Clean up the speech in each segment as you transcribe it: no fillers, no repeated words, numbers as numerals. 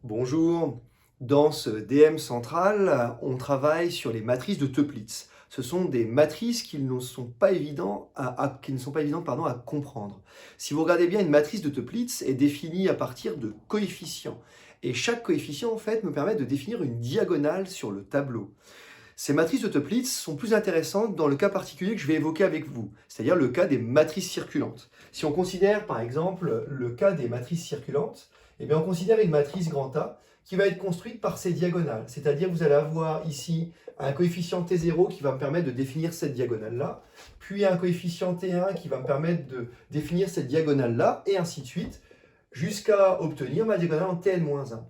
Bonjour. Dans ce DM central, on travaille sur les matrices de Toeplitz. Ce sont des matrices qui ne sont pas évidentes à comprendre. Si vous regardez bien, une matrice de Toeplitz est définie à partir de coefficients. Et chaque coefficient, en fait, me permet de définir une diagonale sur le tableau. Ces matrices de Toeplitz sont plus intéressantes dans le cas particulier que je vais évoquer avec vous, c'est-à-dire le cas des matrices circulantes. Si on considère par exemple le cas des matrices circulantes, eh bien on considère une matrice grand A qui va être construite par ses diagonales. C'est-à-dire vous allez avoir ici un coefficient T0 qui va me permettre de définir cette diagonale-là, puis un coefficient T1 qui va me permettre de définir cette diagonale-là, et ainsi de suite, jusqu'à obtenir ma diagonale en Tn-1.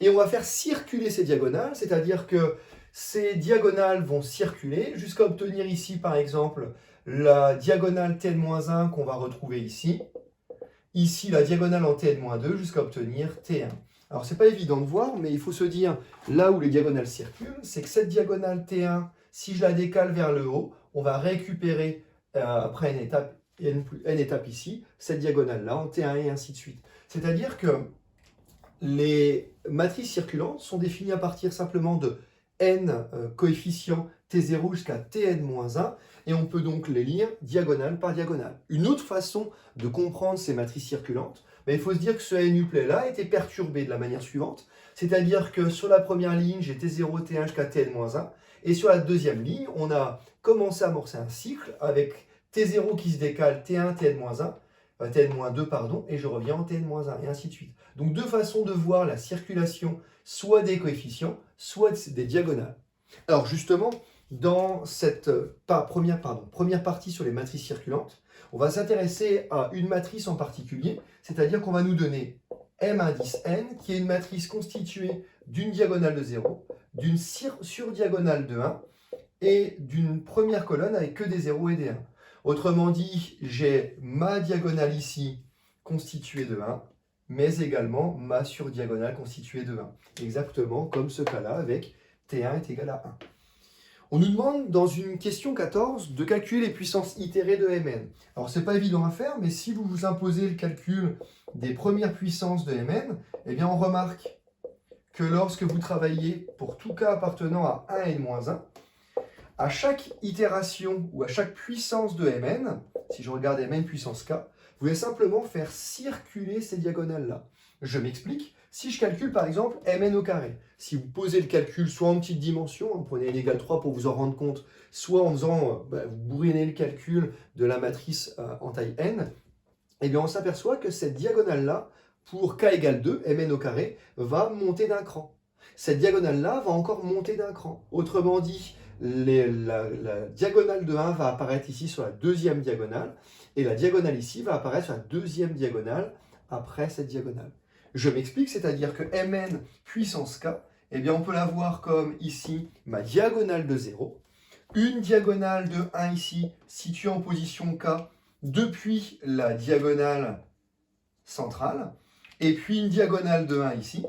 Et on va faire circuler ces diagonales, c'est-à-dire que ces diagonales vont circuler jusqu'à obtenir ici, par exemple, la diagonale Tn-1 qu'on va retrouver ici. Ici, la diagonale en Tn-2 jusqu'à obtenir T1. Alors, c'est pas évident de voir, mais il faut se dire, là où les diagonales circulent, c'est que cette diagonale T1, si je la décale vers le haut, on va récupérer, après n étapes ici, cette diagonale-là en T1 et ainsi de suite. C'est-à-dire que les matrices circulantes sont définies à partir simplement de n coefficients T0 jusqu'à Tn-1, et on peut donc les lire diagonale par diagonale. Une autre façon de comprendre ces matrices circulantes, il faut se dire que ce n-uplet-là a été perturbé de la manière suivante, c'est-à-dire que sur la première ligne, j'ai T0, T1 jusqu'à Tn-1, et sur la deuxième ligne, on a commencé à amorcer un cycle avec T0 qui se décale, T1, Tn-1, Tn-2, pardon, et je reviens en Tn-1, et ainsi de suite. Donc deux façons de voir la circulation, soit des coefficients, soit des diagonales. Alors justement, dans cette première partie sur les matrices circulantes, on va s'intéresser à une matrice en particulier, c'est-à-dire qu'on va nous donner M indice n, qui est une matrice constituée d'une diagonale de 0, d'une surdiagonale de 1, et d'une première colonne avec que des 0 et des 1. Autrement dit, j'ai ma diagonale ici constituée de 1, mais également ma surdiagonale constituée de 1. Exactement comme ce cas-là avec T1 est égal à 1. On nous demande dans une question 14 de calculer les puissances itérées de Mn. Alors c'est pas évident à faire, mais si vous vous imposez le calcul des premières puissances de Mn, eh bien on remarque que lorsque vous travaillez pour tout cas appartenant à 1 n-1, à chaque itération ou à chaque puissance de Mn, si je regarde Mn puissance k, vous allez simplement faire circuler ces diagonales-là. Je m'explique. Si je calcule par exemple Mn au carré, si vous posez le calcul soit en petite dimension, vous prenez n égale 3 pour vous en rendre compte, soit en faisant, vous bourrinez le calcul de la matrice en taille n, eh bien on s'aperçoit que cette diagonale-là, pour k égale 2, Mn au carré, va monter d'un cran. Cette diagonale-là va encore monter d'un cran. Autrement dit, la diagonale de 1 va apparaître ici sur la deuxième diagonale, et la diagonale ici va apparaître sur la deuxième diagonale après cette diagonale. Je m'explique, c'est-à-dire que Mn puissance k, eh bien on peut la voir comme ici ma diagonale de 0, une diagonale de 1 ici située en position k depuis la diagonale centrale, et puis une diagonale de 1 ici,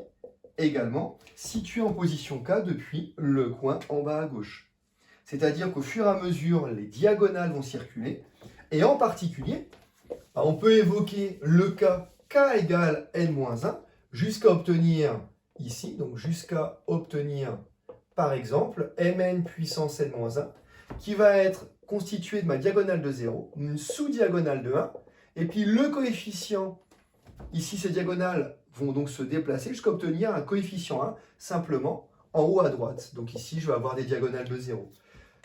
également située en position k depuis le coin en bas à gauche. C'est-à-dire qu'au fur et à mesure, les diagonales vont circuler, et en particulier, on peut évoquer le cas k égale n-1 jusqu'à obtenir ici, donc jusqu'à obtenir par exemple Mn puissance n-1 qui va être constitué de ma diagonale de 0, une sous-diagonale de 1, et puis le coefficient, ici ces diagonales vont donc se déplacer jusqu'à obtenir un coefficient 1 simplement en haut à droite. Donc ici je vais avoir des diagonales de 0.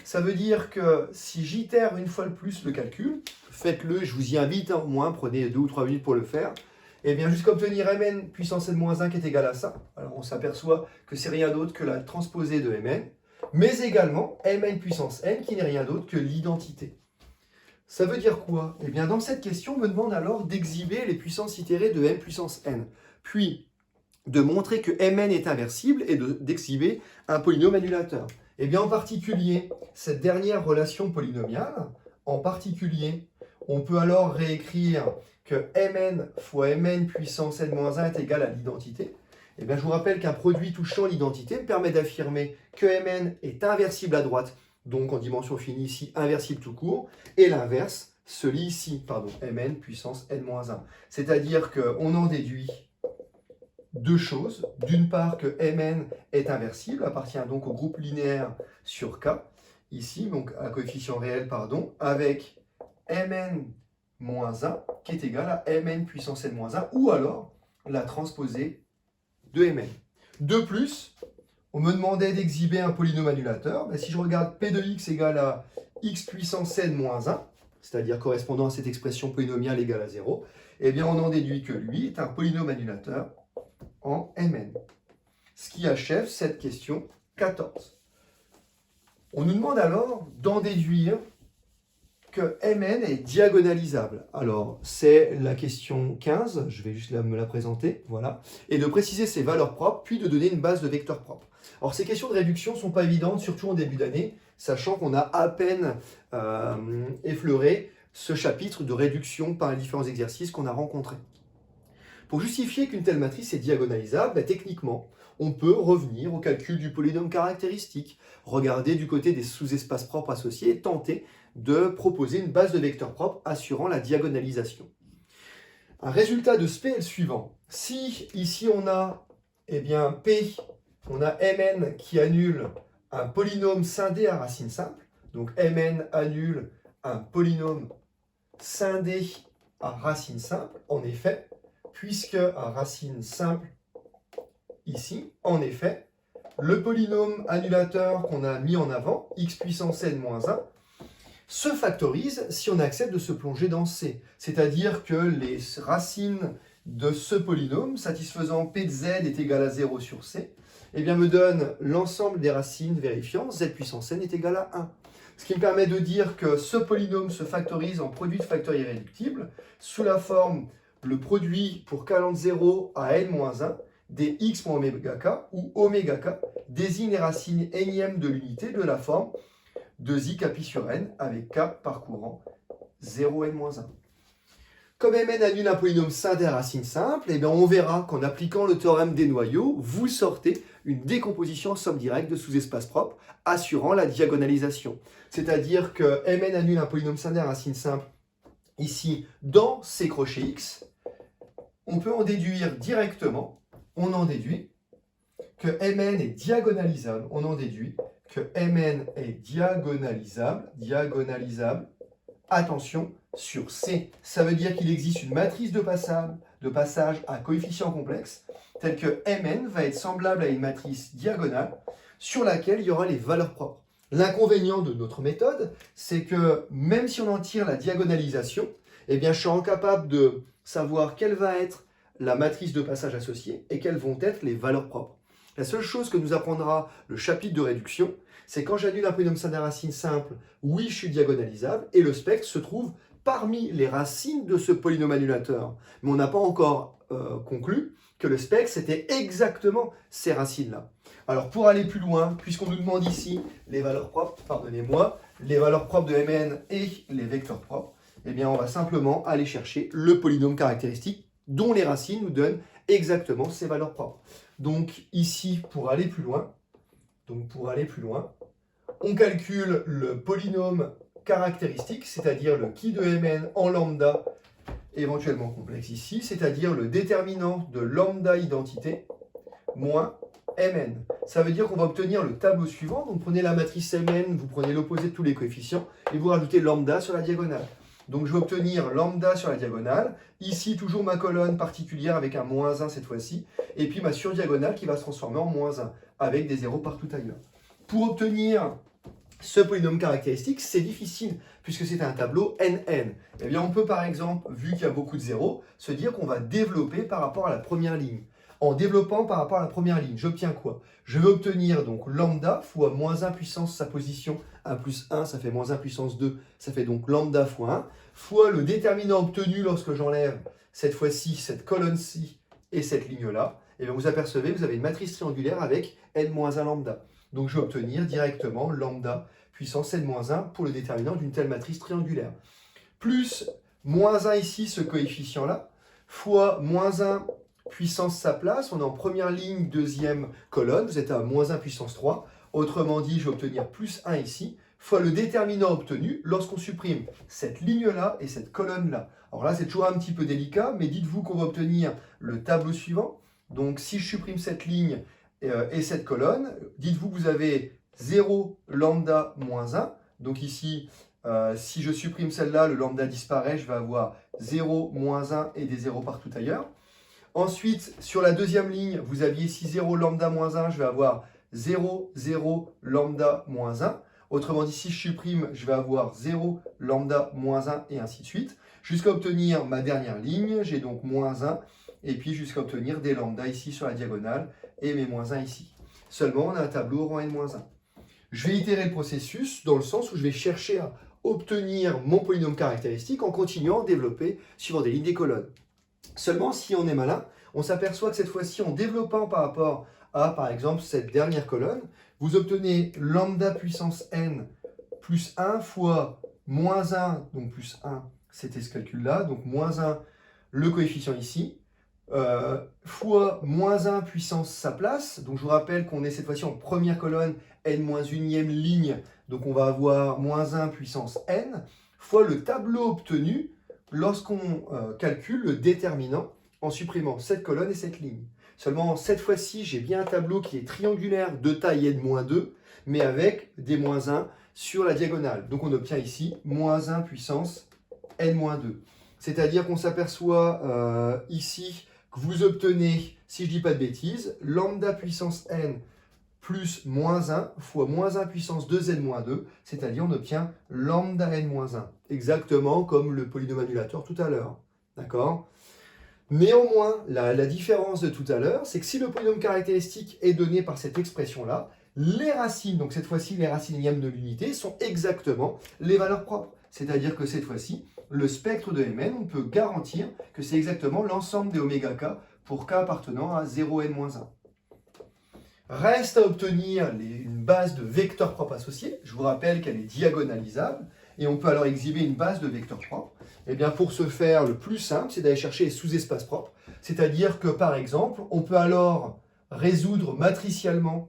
Ça veut dire que si j'itère une fois de plus le calcul, faites-le, je vous y invite, au moins, prenez 2 ou 3 minutes pour le faire, et bien jusqu'à obtenir Mn puissance n-1 qui est égal à ça. Alors on s'aperçoit que c'est rien d'autre que la transposée de Mn, mais également Mn puissance n qui n'est rien d'autre que l'identité. Ça veut dire quoi? Eh bien dans cette question, on me demande alors d'exhiber les puissances itérées de m puissance n, puis de montrer que Mn est inversible et d'exhiber un polynôme annulateur. Eh bien, en particulier, cette dernière relation polynomiale, en particulier, on peut alors réécrire que Mn fois Mn puissance n-1 est égal à l'identité. Eh bien, je vous rappelle qu'un produit touchant l'identité me permet d'affirmer que Mn est inversible à droite, donc en dimension finie ici, inversible tout court, et l'inverse se lit ici, Mn puissance n-1. C'est-à-dire qu'on en déduit deux choses. D'une part, que Mn est inversible, appartient donc au groupe linéaire sur K, ici, donc à coefficient réel, pardon, avec Mn moins 1 qui est égal à Mn puissance n moins 1, ou alors la transposée de Mn. De plus, on me demandait d'exhiber un polynôme annulateur. Ben, si je regarde P de x égale à x puissance n moins 1, c'est-à-dire correspondant à cette expression polynomiale égale à 0, eh bien on en déduit que lui est un polynôme annulateur en Mn. Ce qui achève cette question 14. On nous demande alors d'en déduire que Mn est diagonalisable. Alors, c'est la question 15, je vais juste me la présenter, voilà, et de préciser ses valeurs propres, puis de donner une base de vecteurs propres. Alors, ces questions de réduction ne sont pas évidentes, surtout en début d'année, sachant qu'on a à peine effleuré ce chapitre de réduction par les différents exercices qu'on a rencontrés. Pour justifier qu'une telle matrice est diagonalisable, ben, techniquement, on peut revenir au calcul du polynôme caractéristique, regarder du côté des sous-espaces propres associés et tenter de proposer une base de vecteurs propres assurant la diagonalisation. Un résultat de ce P est le suivant. Si ici on a bien, P, on a Mn qui annule un polynôme scindé à racine simple, donc Mn annule un polynôme scindé à racine simple, en effet, puisque à racine simple, ici, en effet, le polynôme annulateur qu'on a mis en avant, x puissance n moins 1, se factorise si on accepte de se plonger dans C. C'est-à-dire que les racines de ce polynôme, satisfaisant P de z est égal à 0 sur C, eh bien me donne l'ensemble des racines vérifiant z puissance n est égal à 1. Ce qui me permet de dire que ce polynôme se factorise en produit de facteurs irréductibles sous la forme le produit pour k allant de 0 à n-1 des x moins oméga k, où oméga k désigne les racines énièmes de l'unité de la forme 2i k sur n avec k parcourant 0 n-1. Comme Mn annule un polynôme scindé à racine simple, eh bien on verra qu'en appliquant le théorème des noyaux, vous sortez une décomposition en somme directe de sous-espaces propres assurant la diagonalisation. C'est-à-dire que Mn annule un polynôme scindé à racine simple ici dans C crochet x. On peut en déduire directement, on en déduit que Mn est diagonalisable, on en déduit que Mn est diagonalisable, attention, sur C. Ça veut dire qu'il existe une matrice de passage à coefficient complexe, telle que Mn va être semblable à une matrice diagonale sur laquelle il y aura les valeurs propres. L'inconvénient de notre méthode, c'est que même si on en tire la diagonalisation, eh bien, je suis incapable de savoir quelle va être la matrice de passage associée et quelles vont être les valeurs propres. La seule chose que nous apprendra le chapitre de réduction, c'est quand j'annule un polynôme scindé à racine simple, oui, je suis diagonalisable, et le spectre se trouve parmi les racines de ce polynôme annulateur. Mais on n'a pas encore conclu que le spectre, c'était exactement ces racines-là. Alors, pour aller plus loin, puisqu'on nous demande ici les valeurs propres, pardonnez-moi, les valeurs propres de Mn et les vecteurs propres, eh bien, on va simplement aller chercher le polynôme caractéristique dont les racines nous donnent exactement ces valeurs propres. Donc, ici, pour aller plus loin, on calcule le polynôme caractéristique, c'est-à-dire le qui de Mn en lambda, éventuellement complexe ici, c'est-à-dire le déterminant de lambda identité moins Mn. Ça veut dire qu'on va obtenir le tableau suivant. Donc prenez la matrice Mn, vous prenez l'opposé de tous les coefficients et vous rajoutez lambda sur la diagonale. Donc je vais obtenir lambda sur la diagonale. Ici, toujours ma colonne particulière avec un moins 1 cette fois-ci. Et puis ma surdiagonale qui va se transformer en moins 1 avec des zéros partout ailleurs. Pour obtenir ce polynôme caractéristique, c'est difficile puisque c'est un tableau NN. Eh bien, on peut par exemple, vu qu'il y a beaucoup de zéros, se dire qu'on va développer par rapport à la première ligne. En développant par rapport à la première ligne, j'obtiens quoi? Je vais obtenir donc lambda fois moins 1 puissance sa position, 1 plus 1, ça fait moins 1 puissance 2, ça fait donc lambda fois 1, fois le déterminant obtenu lorsque j'enlève cette fois-ci cette colonne-ci et cette ligne-là. Et bien vous apercevez, vous avez une matrice triangulaire avec n-1 lambda. Donc je vais obtenir directement lambda puissance n-1 pour le déterminant d'une telle matrice triangulaire. Plus moins 1 ici, ce coefficient-là, fois moins 1 puissance sa place, on est en première ligne, deuxième colonne, vous êtes à moins 1 puissance 3. Autrement dit, je vais obtenir plus 1 ici, fois le déterminant obtenu lorsqu'on supprime cette ligne-là et cette colonne-là. Alors là, c'est toujours un petit peu délicat, mais dites-vous qu'on va obtenir le tableau suivant. Donc si je supprime cette ligne et cette colonne, dites-vous que vous avez 0 lambda moins 1. Donc ici, si je supprime celle-là, le lambda disparaît, je vais avoir 0, moins 1 et des 0 partout ailleurs. Ensuite, sur la deuxième ligne, vous aviez ici 0 lambda moins 1, je vais avoir 0, 0 lambda moins 1. Autrement dit, si je supprime, je vais avoir 0 lambda moins 1 et ainsi de suite. Jusqu'à obtenir ma dernière ligne, j'ai donc moins 1 et puis jusqu'à obtenir des lambda ici sur la diagonale et mes moins 1 ici. Seulement, on a un tableau rang n-1. Je vais itérer le processus dans le sens où je vais chercher à obtenir mon polynôme caractéristique en continuant à développer suivant des lignes des colonnes. Seulement, si on est malin, on s'aperçoit que cette fois-ci, en développant par rapport à, par exemple, cette dernière colonne, vous obtenez lambda puissance n plus 1 fois moins 1, donc plus 1, c'était ce calcul-là, donc moins 1, le coefficient ici, fois moins 1 puissance sa place. Donc je vous rappelle qu'on est cette fois-ci en première colonne, n-1e ligne, donc on va avoir moins 1 puissance n, fois le tableau obtenu lorsqu'on calcule le déterminant en supprimant cette colonne et cette ligne. Seulement, cette fois-ci, j'ai bien un tableau qui est triangulaire de taille n-2, mais avec des moins 1 sur la diagonale. Donc on obtient ici moins 1 puissance n-2. C'est-à-dire qu'on s'aperçoit ici que vous obtenez, si je ne dis pas de bêtises, lambda puissance n plus moins 1 fois moins 1 puissance 2n-2, c'est-à-dire on obtient lambda n-1, exactement comme le polynôme annulateur tout à l'heure. D'accord? Néanmoins, la différence de tout à l'heure, c'est que si le polynôme caractéristique est donné par cette expression-là, les racines, donc cette fois-ci les racines énièmes de l'unité, sont exactement les valeurs propres. C'est-à-dire que cette fois-ci, le spectre de Mn, on peut garantir que c'est exactement l'ensemble des oméga k pour k appartenant à 0n-1. Reste à obtenir une base de vecteurs propres associés. Je vous rappelle qu'elle est diagonalisable et on peut alors exhiber une base de vecteurs propres. Et bien pour ce faire, le plus simple, c'est d'aller chercher les sous-espaces propres. C'est-à-dire que par exemple, on peut alors résoudre matriciellement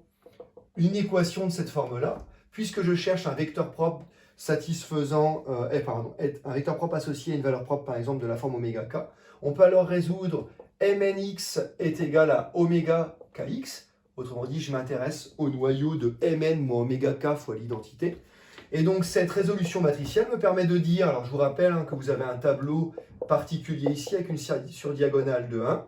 une équation de cette forme-là, puisque je cherche un vecteur propre satisfaisant, un vecteur propre associé à une valeur propre par exemple de la forme oméga k. On peut alors résoudre mnx est égal à oméga kx. Autrement dit, je m'intéresse au noyau de mn moins oméga k fois l'identité. Et donc, cette résolution matricielle me permet de dire, alors je vous rappelle que vous avez un tableau particulier ici avec une surdiagonale de 1.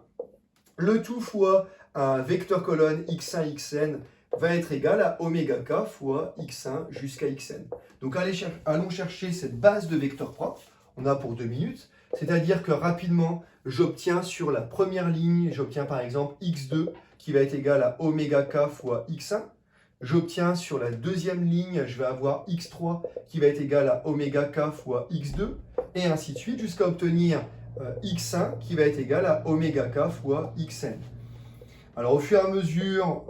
Le tout fois un vecteur colonne x1, xn va être égal à oméga k fois x1 jusqu'à xn. Donc, allons chercher cette base de vecteurs propres. On a pour 2 minutes. C'est-à-dire que rapidement, j'obtiens sur la première ligne, j'obtiens par exemple x2 qui va être égal à oméga k fois x1. J'obtiens sur la deuxième ligne, je vais avoir x3 qui va être égal à oméga k fois x2, et ainsi de suite, jusqu'à obtenir x1 qui va être égal à oméga k fois xn. Alors au fur et à mesure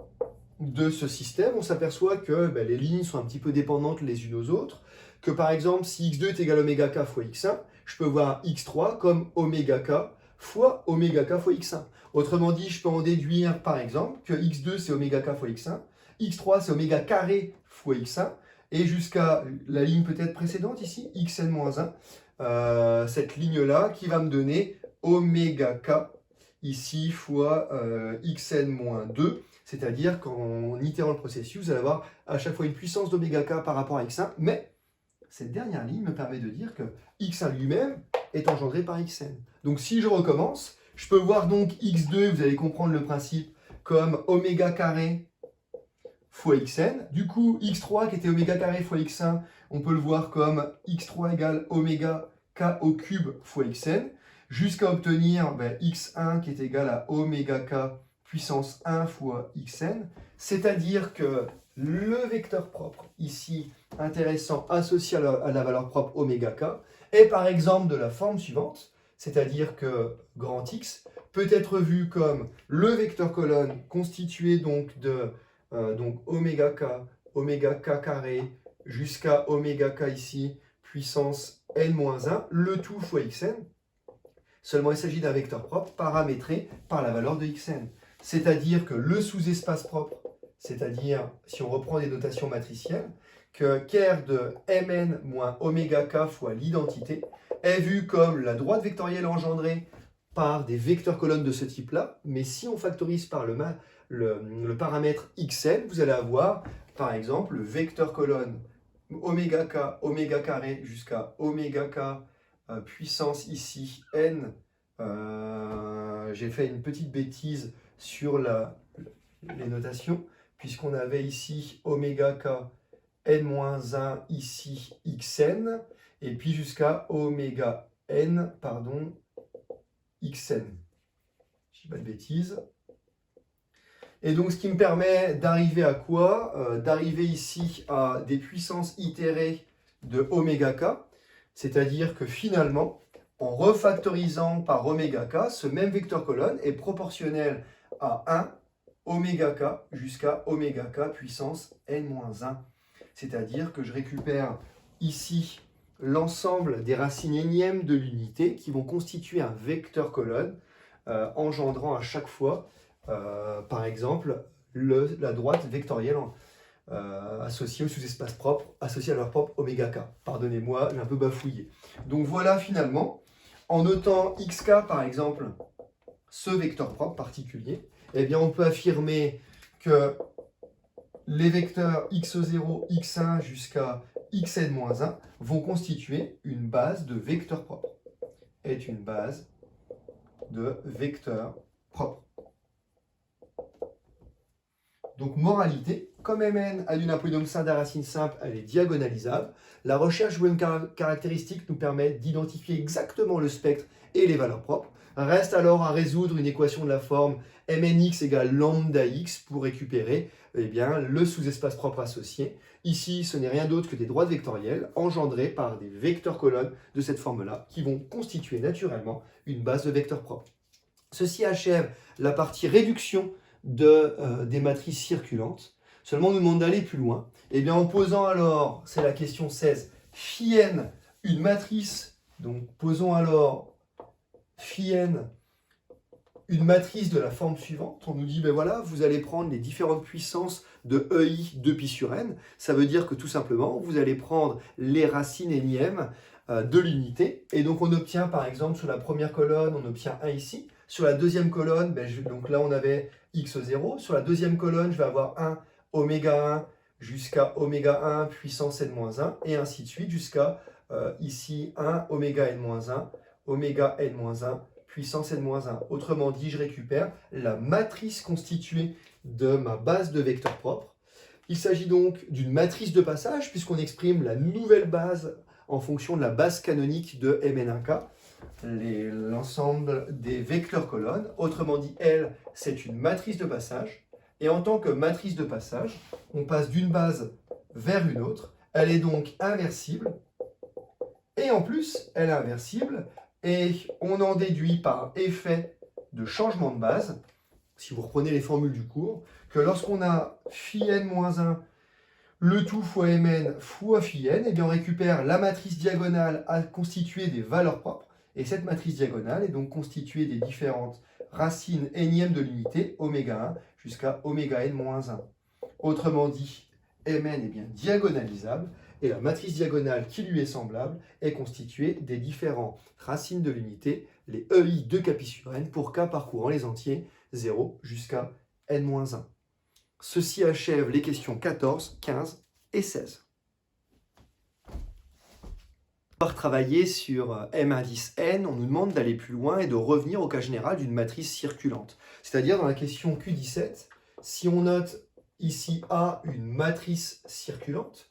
de ce système, on s'aperçoit que les lignes sont un petit peu dépendantes les unes aux autres, que par exemple, si x2 est égal à oméga k fois x1, je peux voir x3 comme oméga k fois oméga k fois x1. Autrement dit, je peux en déduire par exemple que x2 c'est oméga k fois x1, x3 c'est oméga carré fois x1, et jusqu'à la ligne peut-être précédente ici, xn-1, cette ligne-là qui va me donner oméga k ici fois xn-2, c'est-à-dire qu'en itérant le processus, vous allez avoir à chaque fois une puissance d'oméga k par rapport à x1, mais cette dernière ligne me permet de dire que x1 lui-même est engendré par xn. Donc si je recommence, je peux voir donc x2, vous allez comprendre le principe, comme oméga carré fois xn. Du coup, x3 qui était oméga carré fois x1, on peut le voir comme x3 égale oméga k au cube fois xn, jusqu'à obtenir x1 qui est égal à oméga k puissance 1 fois xn, c'est-à-dire que le vecteur propre, ici, intéressant, associé à la valeur propre oméga k, est par exemple de la forme suivante, c'est-à-dire que grand X peut être vu comme le vecteur colonne constitué donc de oméga k carré jusqu'à oméga k ici, puissance n-1, le tout fois xn. Seulement, il s'agit d'un vecteur propre paramétré par la valeur de xn. C'est-à-dire que le sous-espace propre, c'est-à-dire, si on reprend des notations matricielles, que ker de mn moins oméga k fois l'identité est vu comme la droite vectorielle engendrée par des vecteurs colonnes de ce type-là, mais si on factorise par le paramètre xn, vous allez avoir, par exemple, le vecteur colonne oméga k, oméga carré jusqu'à oméga k puissance ici n. J'ai fait une petite bêtise sur les notations, puisqu'on avait ici oméga k n-1 ici xn, et puis jusqu'à oméga n, pardon, xn. Je dis pas de bêtises. Et donc, ce qui me permet d'arriver à quoi? D'arriver ici à des puissances itérées de oméga k, c'est-à-dire que finalement, en refactorisant par oméga k, ce même vecteur colonne est proportionnel à 1 oméga k jusqu'à oméga k puissance n-1. C'est-à-dire que je récupère ici l'ensemble des racines énièmes de l'unité qui vont constituer un vecteur colonne, engendrant à chaque fois, par exemple, la droite vectorielle associée au sous-espace propre, associée à leur propre oméga k. Pardonnez-moi, j'ai un peu bafouillé. Donc voilà finalement, en notant xk par exemple, ce vecteur propre particulier, eh bien on peut affirmer que les vecteurs x0, x1 jusqu'à xn-1 vont constituer une base de vecteurs propres. Est une base de vecteurs propres. Donc moralité, comme Mn a du polynôme simple à racine simple, elle est diagonalisable. La recherche de caractéristique nous permet d'identifier exactement le spectre et les valeurs propres. Reste alors à résoudre une équation de la forme Mnx égale lambda x pour récupérer le sous-espace propre associé. Ici, ce n'est rien d'autre que des droites vectorielles engendrées par des vecteurs colonnes de cette forme-là qui vont constituer naturellement une base de vecteurs propres. Ceci achève la partie réduction des matrices circulantes. Seulement, on nous demande d'aller plus loin. Et bien, en posant alors, c'est la question 16, phi n, une matrice, donc posons alors phi n, une matrice de la forme suivante. On nous dit, ben voilà, vous allez prendre les différentes puissances de EI de pi sur n. Ça veut dire que tout simplement, vous allez prendre les racines énièmes de l'unité. Et donc, on obtient, par exemple, sur la première colonne, on obtient 1 ici. Sur la deuxième colonne, donc là, on avait x0. Sur la deuxième colonne, je vais avoir 1 oméga 1 jusqu'à oméga 1 puissance n-1, et ainsi de suite, jusqu'à ici 1 oméga n-1, oméga n-1, puissance n-1. Autrement dit, je récupère la matrice constituée de ma base de vecteurs propres. Il s'agit donc d'une matrice de passage, puisqu'on exprime la nouvelle base en fonction de la base canonique de Mn1k, l'ensemble des vecteurs colonnes. Autrement dit, L, c'est une matrice de passage. Et en tant que matrice de passage, on passe d'une base vers une autre. Elle est donc inversible. Et en plus, elle est inversible. Et on en déduit par effet de changement de base, si vous reprenez les formules du cours, que lorsqu'on a phi n-1, le tout fois mn fois phi n, et bien on récupère la matrice diagonale à constituer des valeurs propres. Et cette matrice diagonale est donc constituée des différentes racines énièmes de l'unité, oméga 1 jusqu'à oméga n-1. Autrement dit, Mn est bien diagonalisable, et la matrice diagonale qui lui est semblable est constituée des différentes racines de l'unité, les EI de k pi sur n, pour k parcourant les entiers 0 jusqu'à n-1. Ceci achève les questions 14, 15 et 16. Pour travailler sur M indice n, on nous demande d'aller plus loin et de revenir au cas général d'une matrice circulante. C'est-à-dire dans la question Q17, si on note ici A une matrice circulante,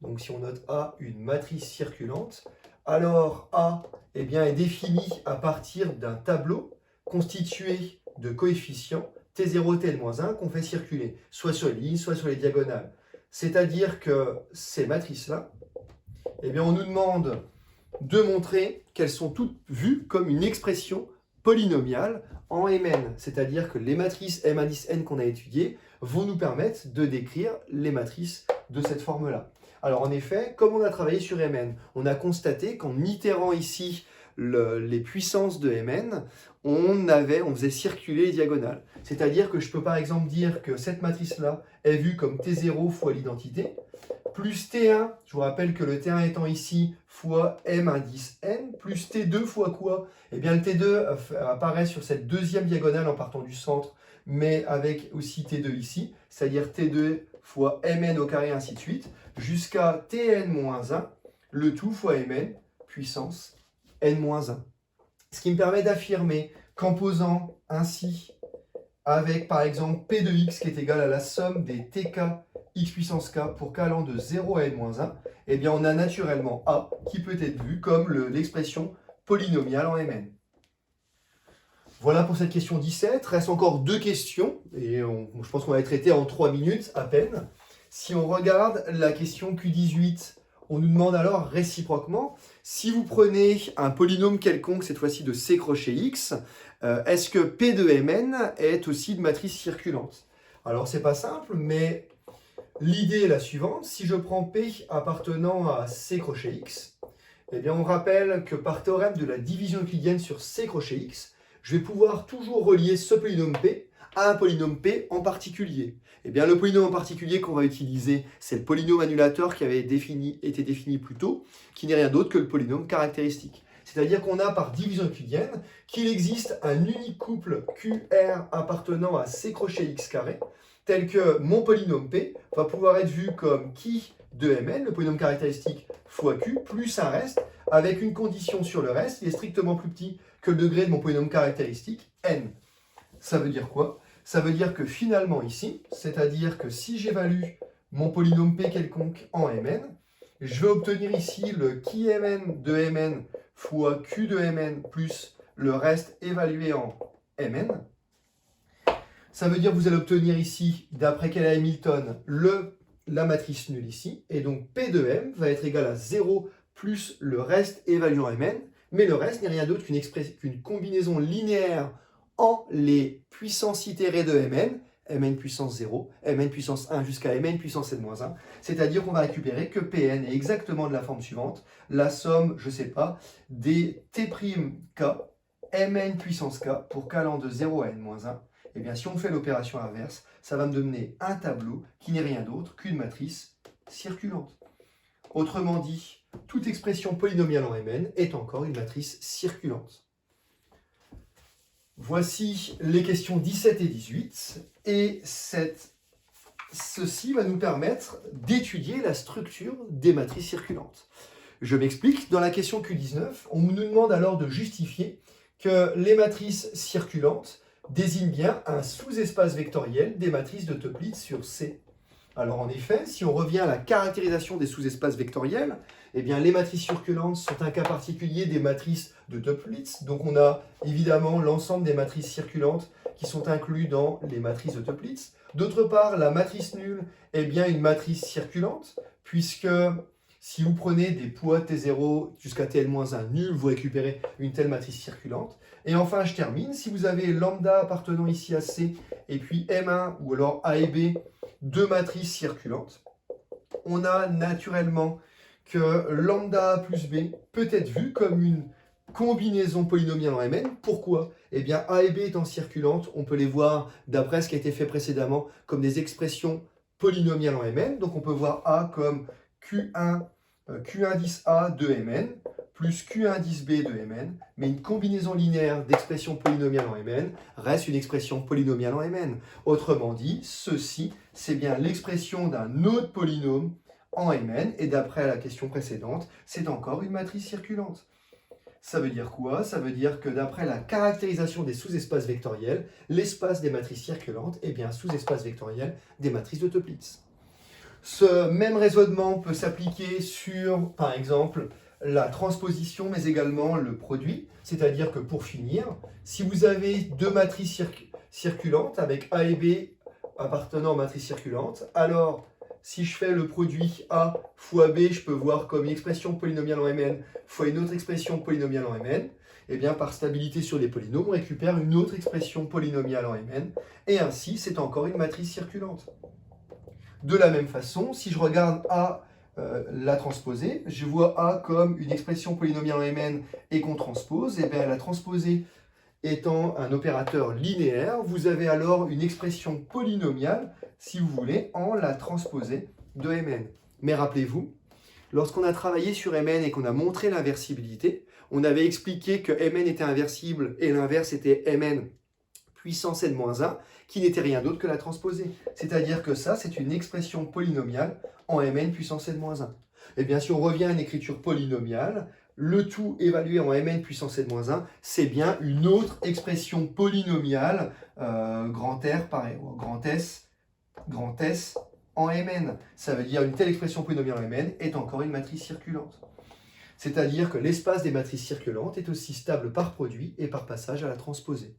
donc si on note A une matrice circulante, alors A est défini à partir d'un tableau constitué de coefficients T0, T-1 qu'on fait circuler, soit sur les lignes, soit sur les diagonales. C'est-à-dire que ces matrices-là, on nous demande de montrer qu'elles sont toutes vues comme une expression polynomiale en Mn. C'est-à-dire que les matrices M indice n qu'on a étudiées vont nous permettre de décrire les matrices de cette forme-là. Alors en effet, comme on a travaillé sur Mn, on a constaté qu'en itérant ici les puissances de Mn, on faisait circuler les diagonales. C'est-à-dire que je peux par exemple dire que cette matrice-là est vue comme T0 fois l'identité, plus T1, je vous rappelle que le T1 étant ici, fois M indice N, plus T2 fois quoi? Eh bien, le T2 apparaît sur cette deuxième diagonale en partant du centre, mais avec aussi T2 ici, c'est-à-dire T2 fois Mn au carré, ainsi de suite, jusqu'à Tn moins 1, le tout fois Mn, puissance N moins 1. Ce qui me permet d'affirmer qu'en posant ainsi avec, par exemple, P de x qui est égal à la somme des Tk x puissance k pour k allant de 0 à n-1, eh bien on a naturellement A qui peut être vu comme l'expression polynomiale en Mn. Voilà pour cette question 17. Reste encore deux questions, et je pense qu'on va les traiter en 3 minutes à peine. Si on regarde la question Q18, on nous demande alors réciproquement, si vous prenez un polynôme quelconque, cette fois-ci de C crochet X, est-ce que P de Mn est aussi une matrice circulante? Alors c'est pas simple, mais l'idée est la suivante. Si je prends P appartenant à C crochet X, eh bien on rappelle que par théorème de la division euclidienne sur C crochet X, je vais pouvoir toujours relier ce polynôme P à un polynôme P en particulier. Eh bien, le polynôme en particulier qu'on va utiliser, c'est le polynôme annulateur qui avait été défini plus tôt, qui n'est rien d'autre que le polynôme caractéristique. C'est-à-dire qu'on a par division euclidienne qu'il existe un unique couple QR appartenant à C crochet X carré, tel que mon polynôme P va pouvoir être vu comme qui de Mn, le polynôme caractéristique, fois Q, plus un reste, avec une condition sur le reste, il est strictement plus petit que le degré de mon polynôme caractéristique, n. Ça veut dire quoi? Ça veut dire que finalement ici, c'est-à-dire que si j'évalue mon polynôme P quelconque en Mn, je vais obtenir ici le qui Mn de Mn fois Q de Mn plus le reste évalué en Mn. Ça veut dire que vous allez obtenir ici, d'après Keller et Hamilton, la matrice nulle ici, et donc P de M va être égal à 0 plus le reste évalué en Mn, mais le reste n'est rien d'autre qu'une combinaison linéaire en les puissances itérées de Mn, Mn puissance 0, Mn puissance 1 jusqu'à Mn puissance n-1, c'est-à-dire qu'on va récupérer que Pn est exactement de la forme suivante, la somme, je ne sais pas, des T'k, Mn puissance k pour k allant de 0 à n-1. Eh bien, si on fait l'opération inverse, ça va me donner un tableau qui n'est rien d'autre qu'une matrice circulante. Autrement dit, toute expression polynomiale en Mn est encore une matrice circulante. Voici les questions 17 et 18, et ceci va nous permettre d'étudier la structure des matrices circulantes. Je m'explique, dans la question Q19, on nous demande alors de justifier que les matrices circulantes désignent bien un sous-espace vectoriel des matrices de Toeplitz sur C. Alors en effet, si on revient à la caractérisation des sous-espaces vectoriels, eh bien les matrices circulantes sont un cas particulier des matrices de Toeplitz. Donc on a évidemment l'ensemble des matrices circulantes qui sont inclus dans les matrices de Toeplitz. D'autre part, la matrice nulle est bien une matrice circulante, puisque si vous prenez des poids T0 jusqu'à Tn-1 nul, vous récupérez une telle matrice circulante. Et enfin, je termine, si vous avez lambda appartenant ici à C, et puis M1, ou alors A et B, deux matrices circulantes, on a naturellement que lambda A plus B peut être vu comme une combinaison polynomiale en Mn. Pourquoi? Eh bien, A et B étant circulantes, on peut les voir, d'après ce qui a été fait précédemment, comme des expressions polynomiales en Mn. Donc on peut voir A comme Q1 10 A de Mn, plus Q1 10 B de Mn, mais une combinaison linéaire d'expressions polynomiales en Mn reste une expression polynomiale en Mn. Autrement dit, ceci, c'est bien l'expression d'un autre polynôme en Mn, et d'après la question précédente, c'est encore une matrice circulante. Ça veut dire quoi? Ça veut dire que d'après la caractérisation des sous-espaces vectoriels, l'espace des matrices circulantes est bien un sous-espace vectoriel des matrices de Toeplitz. Ce même raisonnement peut s'appliquer sur, par exemple, la transposition, mais également le produit. C'est-à-dire que pour finir, si vous avez deux matrices circulantes avec A et B appartenant aux matrices circulantes, alors si je fais le produit A fois B, je peux voir comme une expression polynomiale en Mn fois une autre expression polynomiale en Mn. Et bien par stabilité sur les polynômes, on récupère une autre expression polynomiale en Mn. Et ainsi, c'est encore une matrice circulante. De la même façon, si je regarde A, la transposée, je vois A comme une expression polynomiale en Mn et qu'on transpose, et bien la transposée étant un opérateur linéaire, vous avez alors une expression polynomiale, si vous voulez, en la transposée de Mn. Mais rappelez-vous, lorsqu'on a travaillé sur Mn et qu'on a montré l'inversibilité, on avait expliqué que Mn était inversible et l'inverse était Mn puissance n-1, qui n'était rien d'autre que la transposée. C'est-à-dire que ça, c'est une expression polynomiale en Mn puissance n-1. Et bien, si on revient à une écriture polynomiale, le tout évalué en Mn puissance n-1, c'est bien une autre expression polynomiale, grand R, pareil, grand S en Mn. Ça veut dire une telle expression polynomiale en Mn est encore une matrice circulante. C'est-à-dire que l'espace des matrices circulantes est aussi stable par produit et par passage à la transposée.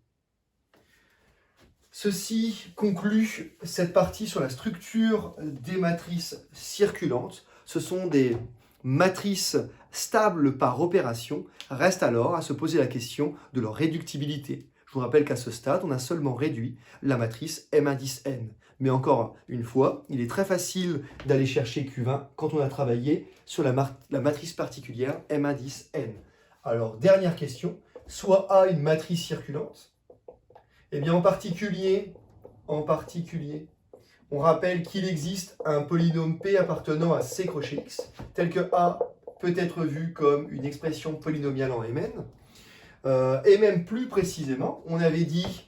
Ceci conclut cette partie sur la structure des matrices circulantes. Ce sont des matrices stables par opération. Reste alors à se poser la question de leur réductibilité. Je vous rappelle qu'à ce stade, on a seulement réduit la matrice M indice N. Mais encore une fois, il est très facile d'aller chercher Q20 quand on a travaillé sur la matrice particulière M indice N. Alors, dernière question, soit A une matrice circulante? Eh bien, en particulier, on rappelle qu'il existe un polynôme P appartenant à C crochet X, tel que A peut être vu comme une expression polynomiale en Mn. Et même plus précisément, on avait dit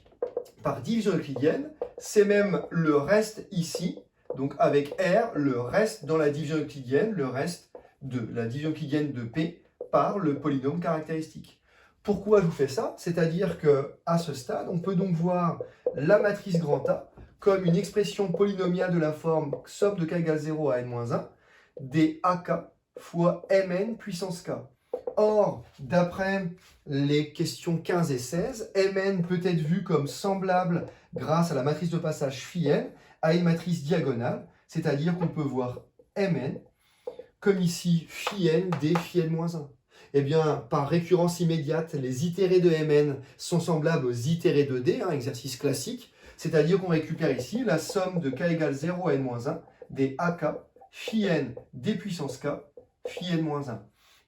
par division euclidienne, c'est même le reste ici, donc avec R, le reste dans la division euclidienne, le reste de la division euclidienne de P par le polynôme caractéristique. Pourquoi je vous fais ça? C'est-à-dire qu'à ce stade, on peut donc voir la matrice grand A comme une expression polynomiale de la forme somme de k égale 0 à n-1 des AK fois Mn puissance k. Or, d'après les questions 15 et 16, Mn peut être vu comme semblable grâce à la matrice de passage phi n à une matrice diagonale, c'est-à-dire qu'on peut voir Mn comme ici phi n d phi n-1. Eh bien, par récurrence immédiate, les itérés de Mn sont semblables aux itérés de D, exercice classique, c'est-à-dire qu'on récupère ici la somme de k égale 0 à n-1 des AK phi n d puissance k phi n-1.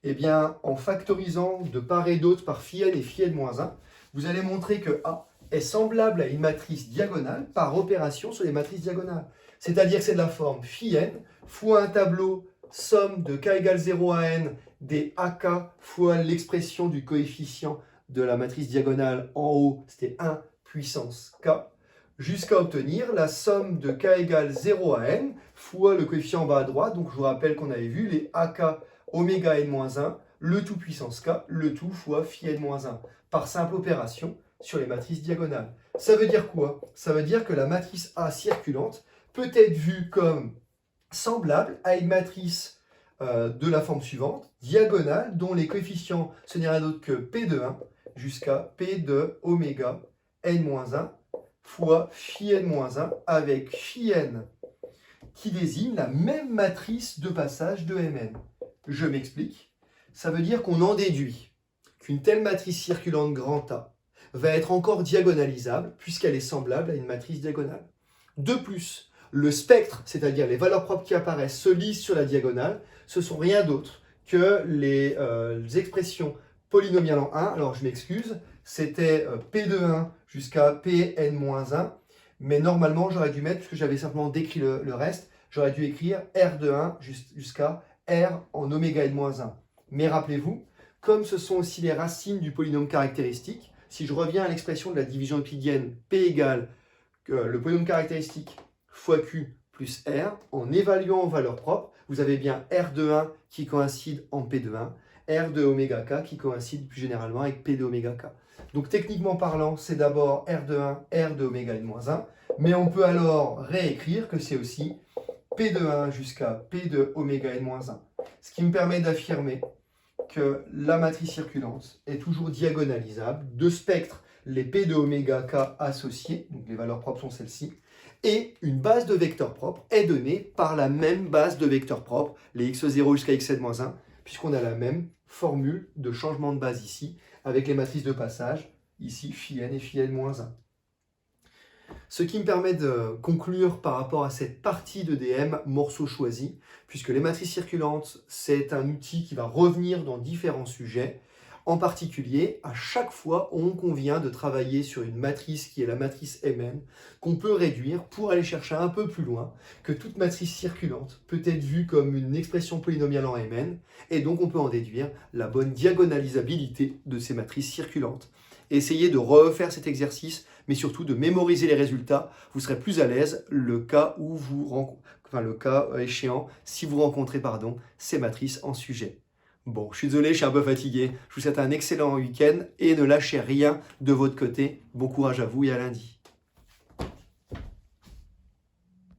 Eh bien, en factorisant de part et d'autre par phi n et phi n-1, vous allez montrer que A est semblable à une matrice diagonale par opération sur les matrices diagonales. C'est-à-dire que c'est de la forme phi n fois un tableau somme de k égale 0 à n des AK fois l'expression du coefficient de la matrice diagonale en haut, c'était 1 puissance k, jusqu'à obtenir la somme de k égale 0 à n fois le coefficient en bas à droite. Donc je vous rappelle qu'on avait vu les AK oméga n-1, le tout puissance k, le tout fois phi n-1, par simple opération sur les matrices diagonales. Ça veut dire quoi? Ça veut dire que la matrice A circulante peut être vue comme semblable à une matrice de la forme suivante, diagonale, dont les coefficients, ce n'est rien d'autre que P de 1 jusqu'à P de oméga n-1 fois phi n-1 avec phi n qui désigne la même matrice de passage de Mn. Je m'explique. Ça veut dire qu'on en déduit qu'une telle matrice circulante grand A va être encore diagonalisable puisqu'elle est semblable à une matrice diagonale. De plus, le spectre, c'est-à-dire les valeurs propres qui apparaissent, se lisent sur la diagonale, ce sont rien d'autre que les expressions polynomiales en 1. Alors je m'excuse, c'était P de 1 jusqu'à Pn-1, mais normalement j'aurais dû mettre, puisque j'avais simplement décrit le reste, j'aurais dû écrire R de 1 jusqu'à R en oméga n-1. Mais rappelez-vous, comme ce sont aussi les racines du polynôme caractéristique, si je reviens à l'expression de la division euclidienne P égale le polynôme caractéristique fois Q plus R, en évaluant aux valeurs propres, vous avez bien R de 1 qui coïncide en P de 1, R de oméga k qui coïncide plus généralement avec P de oméga k. Donc techniquement parlant, c'est d'abord R de 1, R de oméga n-1, mais on peut alors réécrire que c'est aussi P de 1 jusqu'à P de oméga n-1. Ce qui me permet d'affirmer que la matrice circulante est toujours diagonalisable, de spectre les P de oméga k associés, donc les valeurs propres sont celles-ci, et une base de vecteurs propres est donnée par la même base de vecteurs propres, les x0 jusqu'à xn-1, puisqu'on a la même formule de changement de base ici, avec les matrices de passage, ici phi n et phi n-1. Ce qui me permet de conclure par rapport à cette partie de DM morceau choisi, puisque les matrices circulantes, c'est un outil qui va revenir dans différents sujets. En particulier, à chaque fois, on convient de travailler sur une matrice qui est la matrice Mn, qu'on peut réduire pour aller chercher un peu plus loin, que toute matrice circulante peut être vue comme une expression polynomiale en Mn, et donc on peut en déduire la bonne diagonalisabilité de ces matrices circulantes. Essayez de refaire cet exercice, mais surtout de mémoriser les résultats. Vous serez plus à l'aise le cas le cas échéant si vous rencontrez ces matrices en sujet. Bon, je suis désolé, je suis un peu fatigué. Je vous souhaite un excellent week-end et ne lâchez rien de votre côté. Bon courage à vous et à lundi.